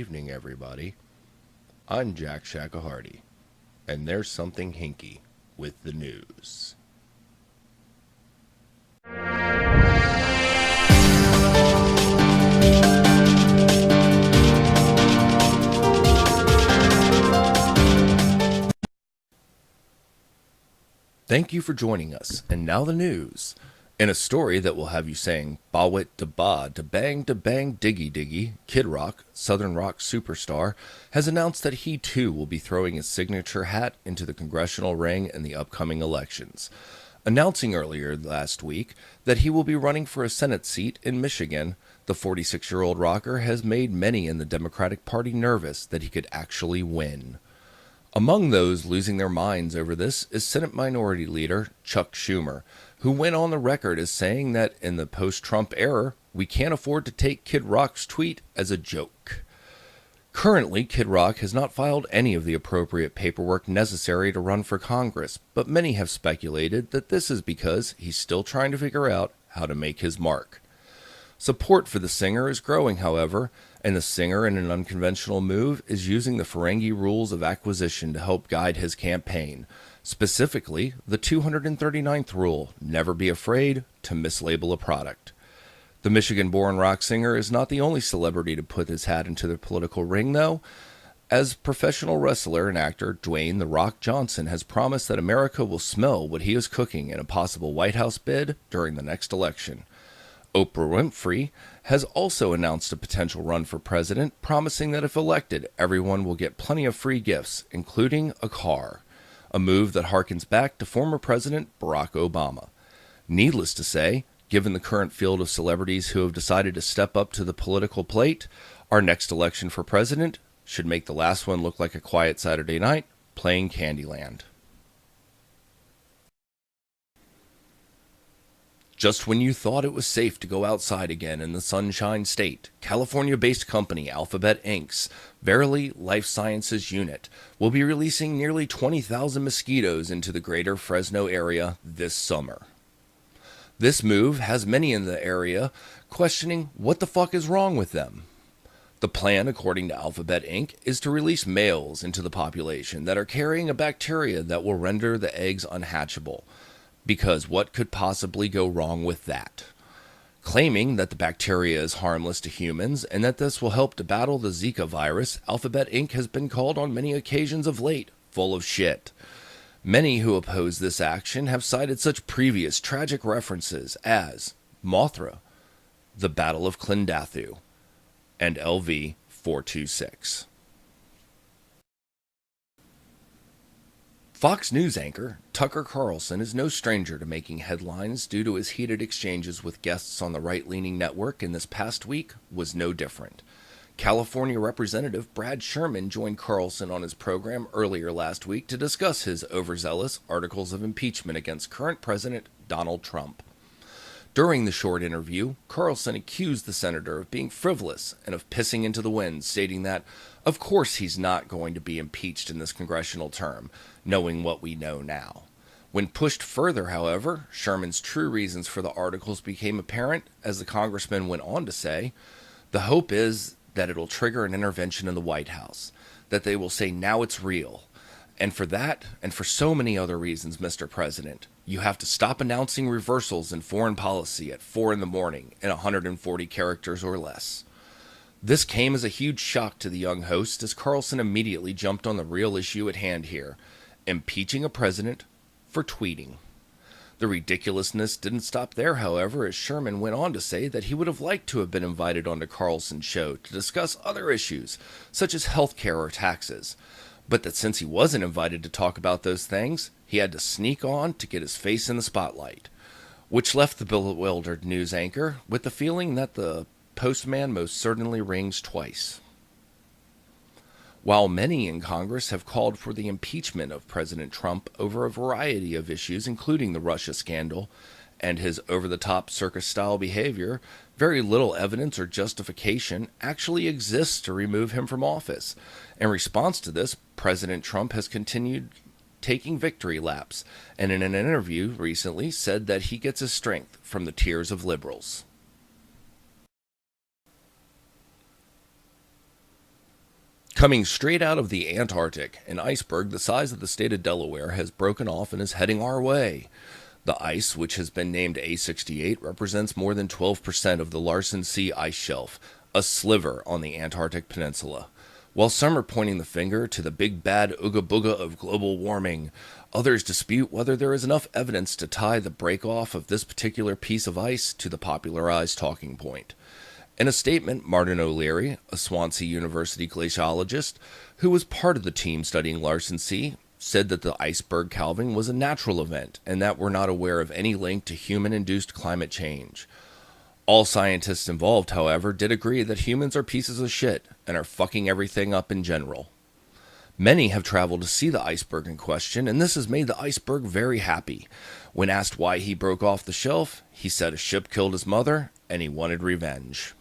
evening, everybody. I'm Jack Shackahardy, and there's something hinky with the news. Thank you for joining us, and now the news. In a story that will have you saying bawit da ba da bang diggy diggy, Kid Rock, Southern rock superstar, has announced that he too will be throwing his signature hat into the congressional ring in the upcoming elections. Announcing earlier last week that he will be running for a Senate seat in Michigan, the 46-year-old rocker has made many in the Democratic Party nervous that he could actually win. Among those losing their minds over this is Senate Minority Leader Chuck Schumer, who went on the record as saying that in the post-Trump era, we can't afford to take Kid Rock's tweet as a joke. Currently, Kid Rock has not filed any of the appropriate paperwork necessary to run for Congress, but many have speculated that this is because he's still trying to figure out how to make his mark. Support for the singer is growing, however, and the singer, in an unconventional move, is using the Ferengi rules of acquisition to help guide his campaign. Specifically, the 239th rule, never be afraid to mislabel a product. The Michigan-born rock singer is not the only celebrity to put his hat into the political ring, though, as professional wrestler and actor Dwayne "The Rock" Johnson has promised that America will smell what he is cooking in a possible White House bid during the next election. Oprah Winfrey has also announced a potential run for president, promising that if elected, everyone will get plenty of free gifts, including a car, a move that harkens back to former President Barack Obama. Needless to say, given the current field of celebrities who have decided to step up to the political plate, our next election for president should make the last one look like a quiet Saturday night playing Candyland. Just when you thought it was safe to go outside again in the Sunshine State, California-based company Alphabet Inc.'s Verily Life Sciences unit will be releasing nearly 20,000 mosquitoes into the greater Fresno area this summer. This move has many in the area questioning what the fuck is wrong with them. The plan, according to Alphabet Inc., is to release males into the population that are carrying a bacteria that will render the eggs unhatchable. Because what could possibly go wrong with that? Claiming that the bacteria is harmless to humans and that this will help to battle the Zika virus, Alphabet Inc. has been called on many occasions of late full of shit. Many who oppose this action have cited such previous tragic references as Mothra, the Battle of Clondathu, and LV-426. Fox News anchor Tucker Carlson is no stranger to making headlines due to his heated exchanges with guests on the right-leaning network, and this past week was no different. California Representative Brad Sherman joined Carlson on his program earlier last week to discuss his overzealous articles of impeachment against current President Donald Trump. During the short interview, Carlson accused the senator of being frivolous and of pissing into the wind, stating that, of course he's not going to be impeached in this congressional term, knowing what we know now. When pushed further, however, Sherman's true reasons for the articles became apparent, as the congressman went on to say, the hope is that it'll trigger an intervention in the White House, that they will say now it's real. And for that, and for so many other reasons, Mr. President, you have to stop announcing reversals in foreign policy at 4 in the morning in 140 characters or less. This came as a huge shock to the young host, as Carlson immediately jumped on the real issue at hand here, impeaching a president for tweeting. The ridiculousness didn't stop there, however, as Sherman went on to say that he would have liked to have been invited onto Carlson's show to discuss other issues, such as health care or taxes, but that since he wasn't invited to talk about those things, he had to sneak on to get his face in the spotlight, which left the bewildered news anchor with the feeling that the postman most certainly rings twice. While many in Congress have called for the impeachment of President Trump over a variety of issues, including the Russia scandal and his over-the-top circus-style behavior, very little evidence or justification actually exists to remove him from office. In response to this, President Trump has continued taking victory laps, and in an interview recently said that he gets his strength from the tears of liberals. Coming straight out of the Antarctic, an iceberg the size of the state of Delaware has broken off and is heading our way. The ice, which has been named A68, represents more than 12% of the Larsen C ice shelf, a sliver on the Antarctic Peninsula. While some are pointing the finger to the big bad ooga booga of global warming, others dispute whether there is enough evidence to tie the break-off of this particular piece of ice to the popularized talking point. In a statement, Martin O'Leary, a Swansea University glaciologist who was part of the team studying Larsen C, said that the iceberg calving was a natural event and that we're not aware of any link to human-induced climate change. All scientists involved, however, did agree that humans are pieces of shit and are fucking everything up in general. Many have traveled to see the iceberg in question, and this has made the iceberg very happy. When asked why he broke off the shelf, he said a ship killed his mother and he wanted revenge.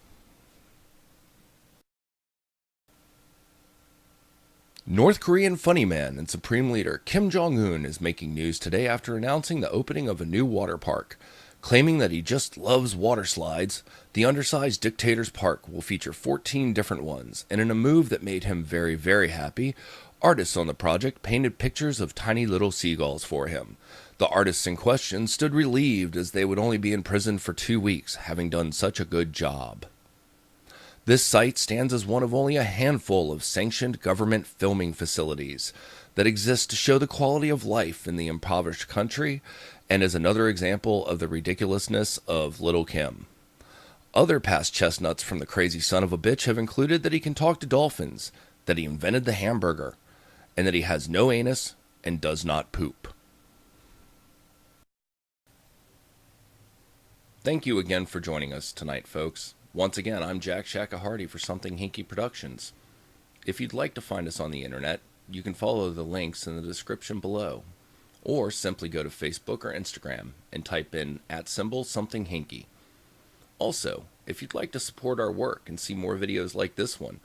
North Korean funny man and Supreme Leader Kim Jong-un is making news today after announcing the opening of a new water park. Claiming that he just loves water slides, the undersized dictator's park will feature 14 different ones, and in a move that made him very, very happy, artists on the project painted pictures of tiny little seagulls for him. The artists in question stood relieved as they would only be in prison for 2 weeks, having done such a good job. This site stands as one of only a handful of sanctioned government filming facilities that exist to show the quality of life in the impoverished country, and is another example of the ridiculousness of Little Kim. Other past chestnuts from the crazy son of a bitch have included that he can talk to dolphins, that he invented the hamburger, and that he has no anus and does not poop. Thank you again for joining us tonight, folks. Once again, I'm Jack Shackahardy for Something Hinky Productions. If you'd like to find us on the internet, you can follow the links in the description below, or simply go to Facebook or Instagram and type in @somethinghinky. Also, if you'd like to support our work and see more videos like this one,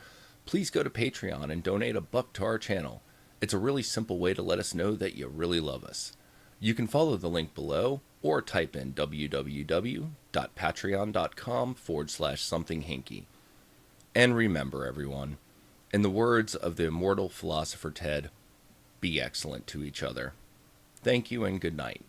please go to Patreon and donate $1 to our channel. It's a really simple way to let us know that you really love us. You can follow the link below or type in www.patreon.com/somethinghinky. And remember, everyone, in the words of the immortal philosopher Ted, be excellent to each other. Thank you and good night.